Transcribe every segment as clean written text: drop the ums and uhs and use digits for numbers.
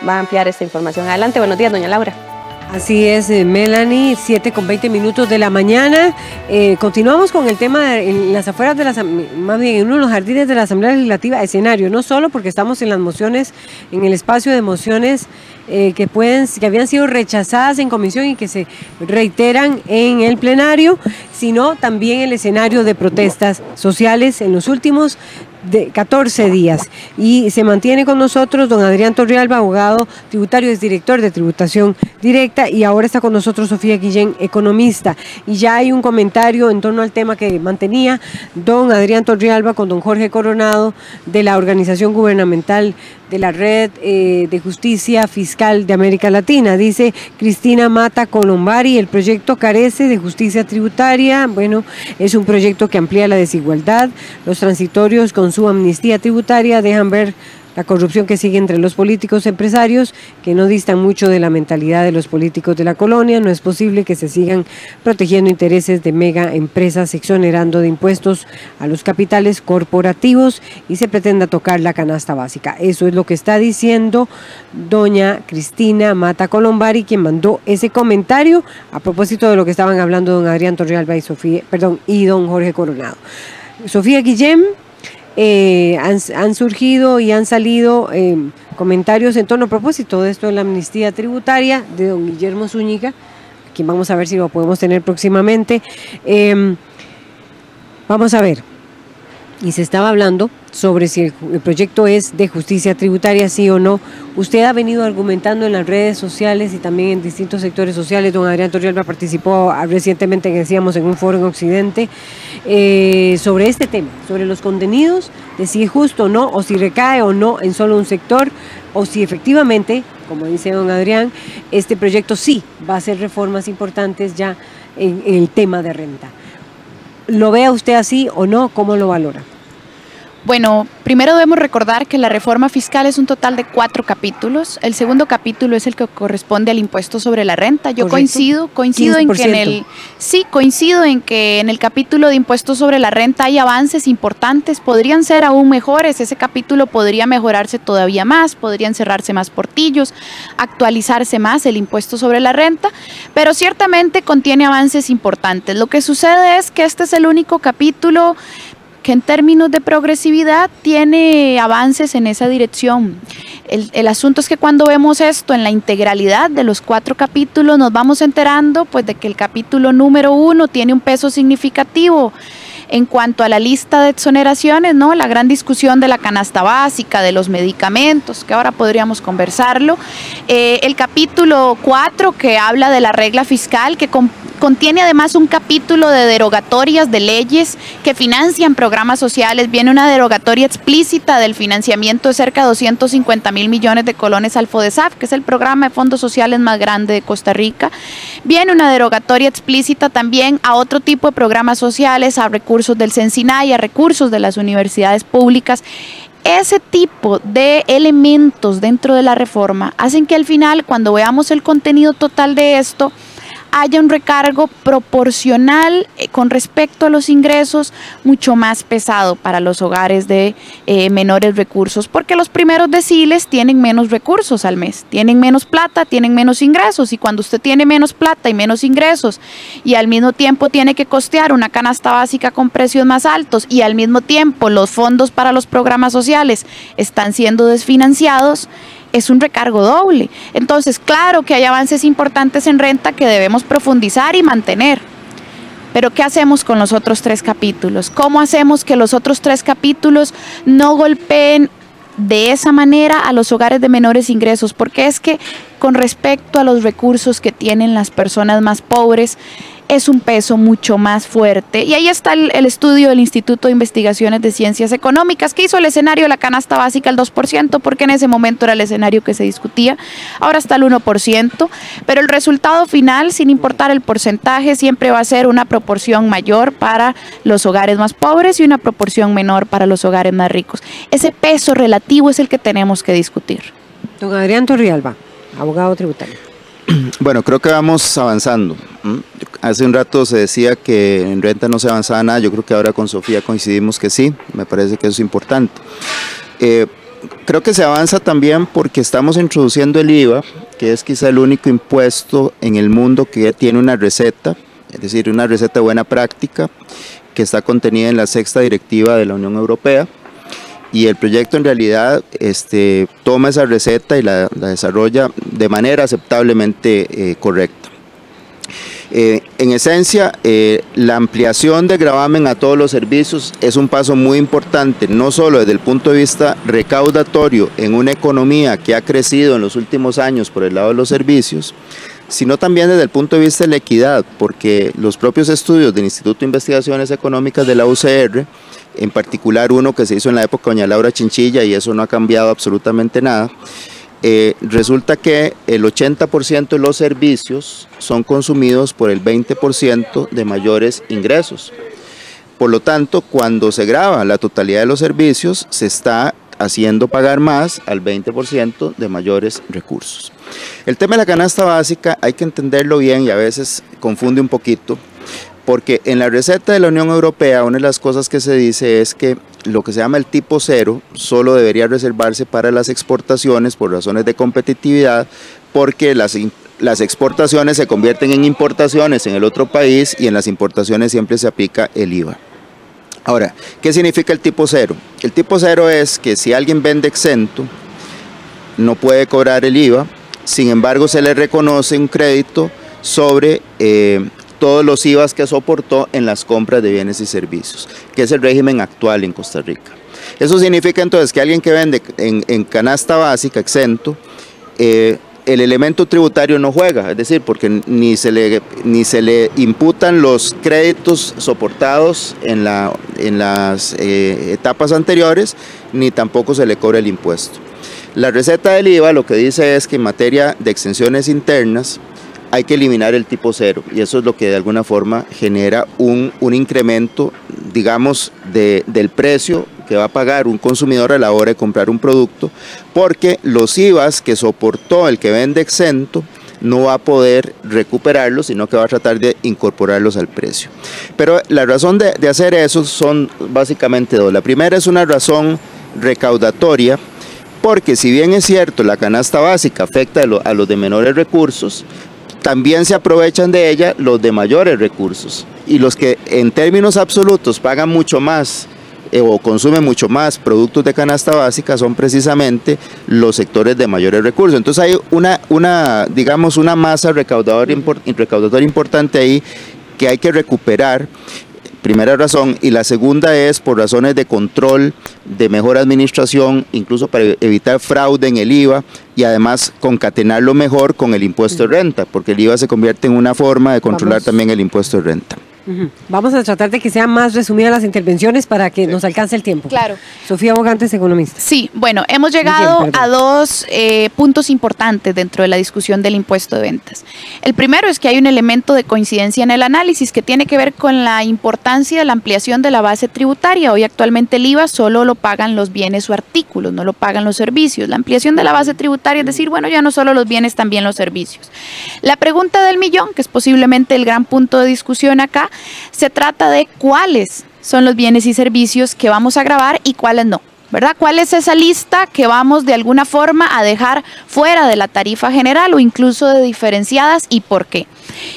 va a ampliar esta información. Adelante, buenos días, doña Laura. Así es, Melanie, 7:20 de la mañana. Continuamos con el tema en las afueras de más bien en uno de los jardines de la Asamblea Legislativa, escenario, no solo porque estamos en las mociones, en el espacio de mociones que habían sido rechazadas en comisión y que se reiteran en el plenario, sino también el escenario de protestas sociales en los últimos 14 días. Y se mantiene con nosotros don Adrián Torrealba, abogado tributario, es director de Tributación Directa, y ahora está con nosotros Sofía Guillén, economista. Y ya hay un comentario en torno al tema que mantenía don Adrián Torrealba con don Jorge Coronado de la organización gubernamental de la Red de Justicia Fiscal de América Latina. Dice Cristina Mata Colombari, el proyecto carece de justicia tributaria. Bueno, es un proyecto que amplía la desigualdad. Los transitorios con su amnistía tributaria dejan ver la corrupción que sigue entre los políticos empresarios, que no distan mucho de la mentalidad de los políticos de la colonia. No es posible que se sigan protegiendo intereses de mega empresas, exonerando de impuestos a los capitales corporativos y se pretenda tocar la canasta básica. Eso es lo que está diciendo doña Cristina Mata Colombari, quien mandó ese comentario a propósito de lo que estaban hablando don Adrián Torrealba y don Jorge Coronado. Sofía Guillén. Han surgido y han salido comentarios en torno a propósito de esto de la amnistía tributaria de don Guillermo Zúñiga, quien vamos a ver si lo podemos tener próximamente. Vamos a ver, y se estaba hablando sobre si el proyecto es de justicia tributaria, sí o no. Usted ha venido argumentando en las redes sociales y también en distintos sectores sociales. Don Adrián Torrealba participó recientemente, decíamos, en un foro en Occidente sobre este tema, sobre los contenidos, de si es justo o no, o si recae o no en solo un sector, o si efectivamente, como dice don Adrián, este proyecto sí va a hacer reformas importantes ya en el tema de renta. ¿Lo ve usted así o no? ¿Cómo lo valora? Bueno, primero debemos recordar que la reforma fiscal es un total de 4 capítulos. El segundo capítulo es el que corresponde al impuesto sobre la renta. Yo coincido en que en el capítulo de impuestos sobre la renta hay avances importantes, podrían ser aún mejores. Ese capítulo podría mejorarse todavía más, podrían cerrarse más portillos, actualizarse más el impuesto sobre la renta, pero ciertamente contiene avances importantes. Lo que sucede es que este es el único capítulo que en términos de progresividad tiene avances en esa dirección. El asunto es que cuando vemos esto en la integralidad de los 4 capítulos, nos vamos enterando pues de que el capítulo número 1 tiene un peso significativo en cuanto a la lista de exoneraciones, ¿no? La gran discusión de la canasta básica, de los medicamentos, que ahora podríamos conversarlo. El capítulo 4, que habla de la regla fiscal, que contiene además un capítulo de derogatorias de leyes que financian programas sociales. Viene una derogatoria explícita del financiamiento de cerca de 250.000 millones de colones al FODESAF, que es el programa de fondos sociales más grande de Costa Rica. Viene una derogatoria explícita también a otro tipo de programas sociales, a recursos del CENSINAI, a recursos de las universidades públicas. Ese tipo de elementos dentro de la reforma hacen que al final, cuando veamos el contenido total de esto, haya un recargo proporcional con respecto a los ingresos mucho más pesado para los hogares de menores recursos, porque los primeros deciles tienen menos recursos al mes, tienen menos plata, tienen menos ingresos, y cuando usted tiene menos plata y menos ingresos y al mismo tiempo tiene que costear una canasta básica con precios más altos y al mismo tiempo los fondos para los programas sociales están siendo desfinanciados, es un recargo doble. Entonces, claro que hay avances importantes en renta que debemos profundizar y mantener. Pero ¿qué hacemos con los otros 3 capítulos? ¿Cómo hacemos que los otros 3 capítulos no golpeen de esa manera a los hogares de menores ingresos? Porque es que con respecto a los recursos que tienen las personas más pobres, es un peso mucho más fuerte. Y ahí está el estudio del Instituto de Investigaciones de Ciencias Económicas, que hizo el escenario de la canasta básica al 2%, porque en ese momento era el escenario que se discutía. Ahora está el 1%, pero el resultado final, sin importar el porcentaje, siempre va a ser una proporción mayor para los hogares más pobres y una proporción menor para los hogares más ricos. Ese peso relativo es el que tenemos que discutir. Don Adrián Torrealba, abogado tributario. Bueno, creo que vamos avanzando. Hace un rato se decía que en renta no se avanzaba nada. Yo creo que ahora con Sofía coincidimos que sí. Me parece que eso es importante. creo que se avanza también porque estamos introduciendo el IVA, que es quizá el único impuesto en el mundo que tiene una receta, es decir, una receta de buena práctica, que está contenida en la 6ª directiva de la Unión Europea. Y el proyecto en realidad toma esa receta y la desarrolla de manera aceptablemente correcta. En esencia, la ampliación de gravamen a todos los servicios es un paso muy importante, no solo desde el punto de vista recaudatorio en una economía que ha crecido en los últimos años por el lado de los servicios, sino también desde el punto de vista de la equidad, porque los propios estudios del Instituto de Investigaciones Económicas de la UCR, en particular uno que se hizo en la época de doña Laura Chinchilla, y eso no ha cambiado absolutamente nada, resulta que el 80% de los servicios son consumidos por el 20% de mayores ingresos. Por lo tanto, cuando se grava la totalidad de los servicios, se está haciendo pagar más al 20% de mayores recursos. El tema de la canasta básica hay que entenderlo bien y a veces confunde un poquito, porque en la receta de la Unión Europea una de las cosas que se dice es que lo que se llama el tipo cero solo debería reservarse para las exportaciones por razones de competitividad, porque las exportaciones se convierten en importaciones en el otro país y en las importaciones siempre se aplica el IVA. Ahora, ¿qué significa el tipo cero? El tipo cero es que si alguien vende exento, no puede cobrar el IVA, sin embargo se le reconoce un crédito sobre todos los IVAs que soportó en las compras de bienes y servicios, que es el régimen actual en Costa Rica. Eso significa entonces que alguien que vende en canasta básica exento, el elemento tributario no juega, es decir, porque ni se le imputan los créditos soportados en las etapas anteriores, ni tampoco se le cobra el impuesto. La receta del IVA lo que dice es que en materia de exenciones internas hay que eliminar el tipo cero, y eso es lo que de alguna forma genera un incremento, digamos, del precio que va a pagar un consumidor a la hora de comprar un producto, porque los IVAs que soportó el que vende exento no va a poder recuperarlos, sino que va a tratar de incorporarlos al precio. Pero la razón de hacer eso son básicamente dos. La primera es una razón recaudatoria, porque si bien es cierto la canasta básica afecta a los de menores recursos, también se aprovechan de ella los de mayores recursos, y los que en términos absolutos pagan mucho más o consumen mucho más productos de canasta básica son precisamente los sectores de mayores recursos. Entonces hay digamos una masa recaudadora importante ahí que hay que recuperar. Primera razón, y la segunda es por razones de control, de mejor administración, incluso para evitar fraude en el IVA, y además concatenarlo mejor con el impuesto de renta, porque el IVA se convierte en una forma de controlar también el impuesto de renta. Vamos a tratar de que sean más resumidas las intervenciones para que nos alcance el tiempo. Claro. Sofía Bogantes, economista. Sí, bueno, hemos llegado a dos puntos importantes dentro de la discusión del impuesto de ventas. El primero es que hay un elemento de coincidencia en el análisis que tiene que ver con la importancia de la ampliación de la base tributaria. Hoy actualmente el IVA solo lo pagan los bienes o artículos, no lo pagan los servicios. La ampliación de la base tributaria es decir, bueno, ya no solo los bienes, también los servicios. La pregunta del millón, que es posiblemente el gran punto de discusión acá, se trata de cuáles son los bienes y servicios que vamos a gravar y cuáles no, ¿verdad? ¿Cuál es esa lista que vamos de alguna forma a dejar fuera de la tarifa general o incluso de diferenciadas y por qué?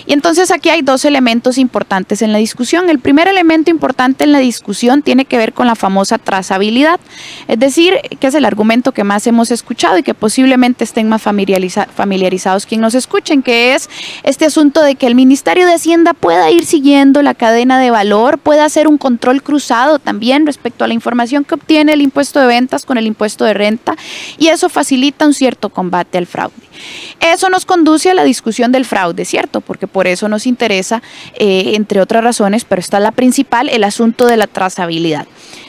Y entonces aquí hay dos elementos importantes en la discusión. El primer elemento importante en la discusión tiene que ver con la famosa trazabilidad, es decir, que es el argumento que más hemos escuchado y que posiblemente estén más familiarizados quien nos escuchen, que es este asunto de que el Ministerio de Hacienda pueda ir siguiendo la cadena de valor, pueda hacer un control cruzado también respecto a la información que obtiene el impuesto de ventas con el impuesto de renta, y eso facilita un cierto combate al fraude. Eso nos conduce a la discusión del fraude, ¿cierto? Porque por eso nos interesa, entre otras razones, pero está la principal, el asunto de la trazabilidad.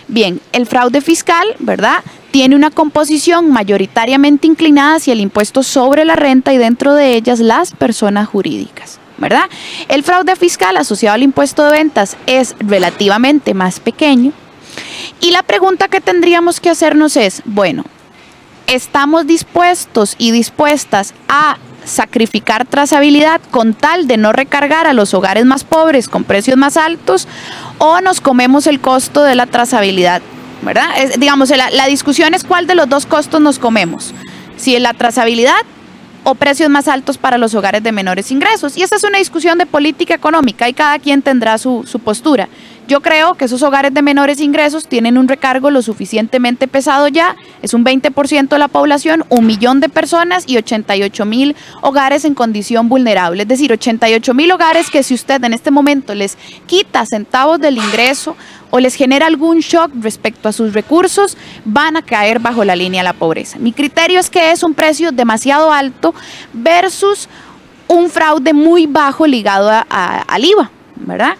Bien, el fraude fiscal, ¿verdad?, tiene una composición mayoritariamente inclinada hacia el impuesto sobre la renta y dentro de ellas las personas jurídicas, ¿verdad? El fraude fiscal asociado al impuesto de ventas es relativamente más pequeño, y la pregunta que tendríamos que hacernos es, bueno, ¿estamos dispuestos y dispuestas a sacrificar trazabilidad con tal de no recargar a los hogares más pobres con precios más altos, o nos comemos el costo de la trazabilidad ¿verdad? Digamos, la discusión es cuál de los dos costos nos comemos, si es la trazabilidad o precios más altos para los hogares de menores ingresos. Y esta es una discusión de política económica y cada quien tendrá su postura. Yo creo que esos hogares de menores ingresos tienen un recargo lo suficientemente pesado ya, es un 20% de la población, 1 millón de personas y 88,000 hogares en condición vulnerable. Es decir, 88,000 hogares que si usted en este momento les quita centavos del ingreso o les genera algún shock respecto a sus recursos, van a caer bajo la línea de la pobreza. Mi criterio es que es un precio demasiado alto versus un fraude muy bajo ligado al IVA, ¿verdad?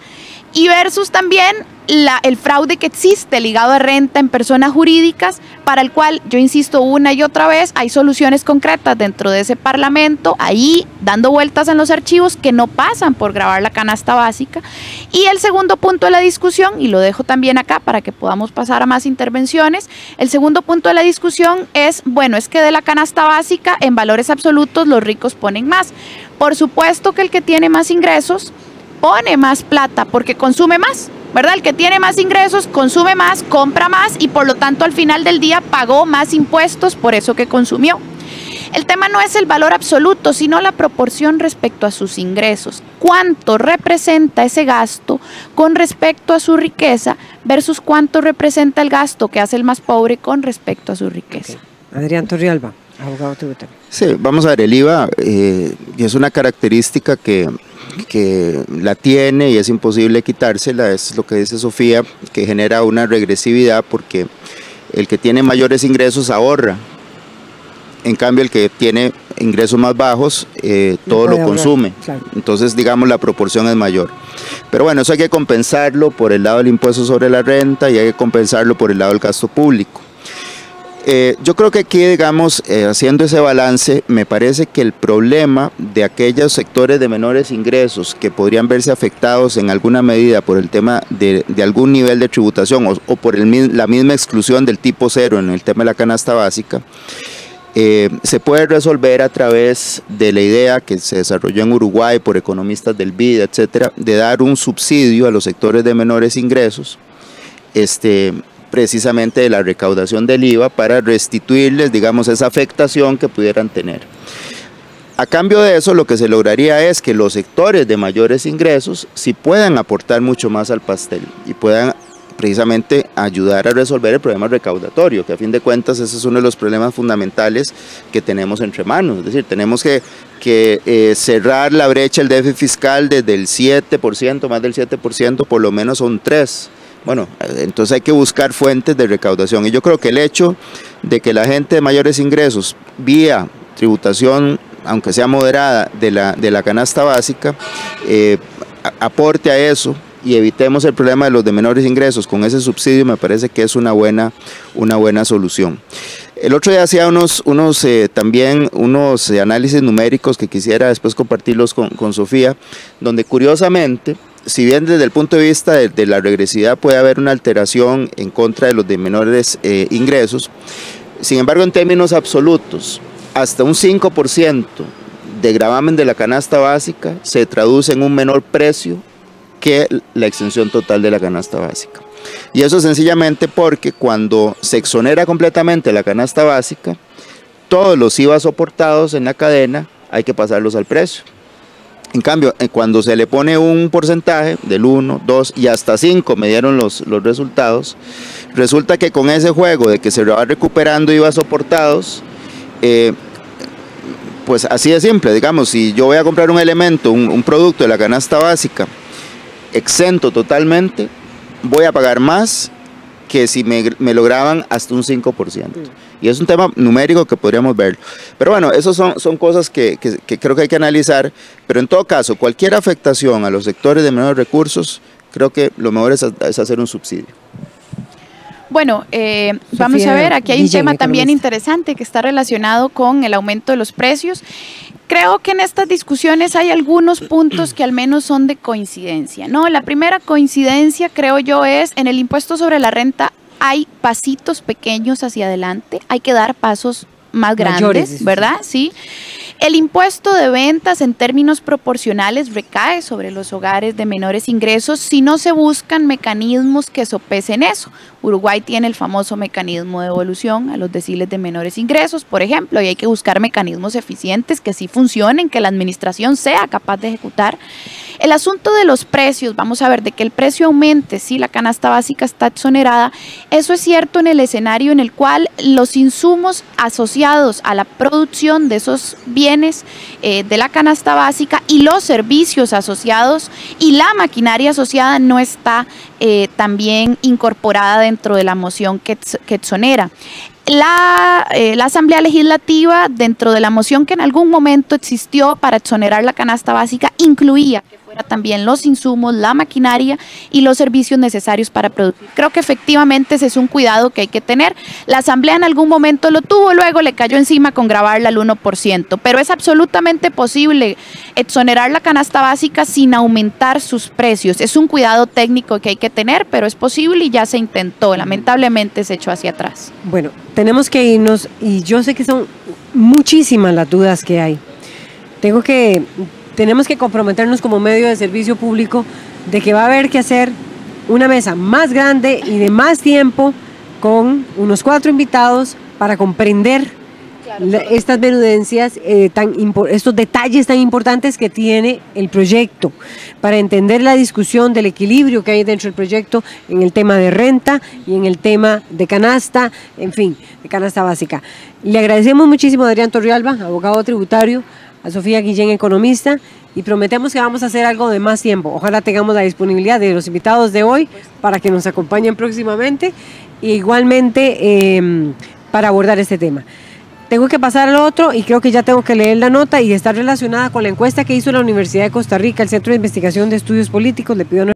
Y versus también el fraude que existe ligado a renta en personas jurídicas, para el cual, yo insisto una y otra vez, hay soluciones concretas dentro de ese Parlamento, ahí dando vueltas en los archivos que no pasan por grabar la canasta básica. Y el segundo punto de la discusión, y lo dejo también acá para que podamos pasar a más intervenciones, el segundo punto de la discusión es, bueno, es que de la canasta básica, en valores absolutos, los ricos ponen más. Por supuesto que el que tiene más ingresos pone más plata porque consume más, ¿verdad? El que tiene más ingresos consume más, compra más y por lo tanto al final del día pagó más impuestos por eso que consumió. El tema no es el valor absoluto, sino la proporción respecto a sus ingresos. ¿Cuánto representa ese gasto con respecto a su riqueza versus cuánto representa el gasto que hace el más pobre con respecto a su riqueza? Okay. Adrián Torrealba, abogado tributario. Sí, vamos a ver, el IVA es una característica que la tiene y es imposible quitársela, es lo que dice Sofía, que genera una regresividad porque el que tiene mayores ingresos ahorra, en cambio el que tiene ingresos más bajos todo lo consume, claro. Entonces digamos la proporción es mayor. Pero bueno, eso hay que compensarlo por el lado del impuesto sobre la renta y hay que compensarlo por el lado del gasto público. Yo creo que aquí, digamos, haciendo ese balance, me parece que el problema de aquellos sectores de menores ingresos que podrían verse afectados en alguna medida por el tema de algún nivel de tributación o por la misma exclusión del tipo cero en el tema de la canasta básica, se puede resolver a través de la idea que se desarrolló en Uruguay por economistas del BID, etcétera, de dar un subsidio a los sectores de menores ingresos, precisamente de la recaudación del IVA para restituirles, digamos, esa afectación que pudieran tener. A cambio de eso, lo que se lograría es que los sectores de mayores ingresos sí puedan aportar mucho más al pastel y puedan precisamente ayudar a resolver el problema recaudatorio, que a fin de cuentas ese es uno de los problemas fundamentales que tenemos entre manos. Es decir, tenemos que cerrar la brecha del déficit fiscal desde el 7%, más del 7%, por lo menos son 3%. Bueno, entonces hay que buscar fuentes de recaudación y yo creo que el hecho de que la gente de mayores ingresos vía tributación, aunque sea moderada, de la canasta básica, aporte a eso y evitemos el problema de los de menores ingresos con ese subsidio, me parece que es una buena solución. El otro día hacía también unos análisis numéricos que quisiera después compartirlos con Sofía, donde curiosamente, si bien desde el punto de vista de la regresividad puede haber una alteración en contra de los de menores ingresos, sin embargo en términos absolutos, hasta un 5% de gravamen de la canasta básica se traduce en un menor precio que la exención total de la canasta básica. Y eso sencillamente porque cuando se exonera completamente la canasta básica, todos los IVA soportados en la cadena hay que pasarlos al precio. En cambio, cuando se le pone un porcentaje del 1, 2 y hasta 5, me dieron los resultados, resulta que con ese juego de que se va recuperando IVA soportados, pues así de simple, digamos, si yo voy a comprar un elemento, un producto de la canasta básica, exento totalmente, voy a pagar más que si me lo graban hasta un 5%. Y es un tema numérico que podríamos ver. Pero bueno, esas son cosas que creo que hay que analizar. Pero en todo caso, cualquier afectación a los sectores de menores recursos, creo que lo mejor es hacer un subsidio. Bueno, vamos a ver, aquí hay un tema también interesante que está relacionado con el aumento de los precios. Creo que en estas discusiones hay algunos puntos que al menos son de coincidencia, ¿no? La primera coincidencia, creo yo, es en el impuesto sobre la renta hay pasitos pequeños hacia adelante, hay que dar pasos más grandes, ¿verdad? Sí. El impuesto de ventas en términos proporcionales recae sobre los hogares de menores ingresos si no se buscan mecanismos que sopesen eso. Uruguay tiene el famoso mecanismo de devolución a los deciles de menores ingresos, por ejemplo, y hay que buscar mecanismos eficientes que sí funcionen, que la administración sea capaz de ejecutar. El asunto de los precios, vamos a ver, de que el precio aumente, si la canasta básica está exonerada, eso es cierto en el escenario en el cual los insumos asociados a la producción de esos bienes de la canasta básica y los servicios asociados y la maquinaria asociada no está también incorporada dentro de la moción que exonera. La Asamblea Legislativa, dentro de la moción que en algún momento existió para exonerar la canasta básica, incluía que fuera también los insumos, la maquinaria y los servicios necesarios para producir. Creo que efectivamente ese es un cuidado que hay que tener. La Asamblea en algún momento lo tuvo, luego le cayó encima con grabarla al 1%, pero es absolutamente posible exonerar la canasta básica sin aumentar sus precios. Es un cuidado técnico que hay que tener, pero es posible y ya se intentó. Lamentablemente se echó hacia atrás. Bueno, tenemos que irnos y yo sé que son muchísimas las dudas que hay. Tenemos que comprometernos como medio de servicio público de que va a haber que hacer una mesa más grande y de más tiempo con unos 4 invitados para comprender estas menudencias, estos detalles tan importantes que tiene el proyecto, para entender la discusión del equilibrio que hay dentro del proyecto en el tema de renta y en el tema de canasta, en fin, de canasta básica. Le agradecemos muchísimo a Adrián Torrealba, abogado tributario, a Sofía Guillén, economista, y prometemos que vamos a hacer algo de más tiempo. Ojalá tengamos la disponibilidad de los invitados de hoy para que nos acompañen próximamente e igualmente para abordar este tema. Tengo que pasar al otro y creo que ya tengo que leer la nota y está relacionada con la encuesta que hizo la Universidad de Costa Rica, el Centro de Investigación de Estudios Políticos. Le pido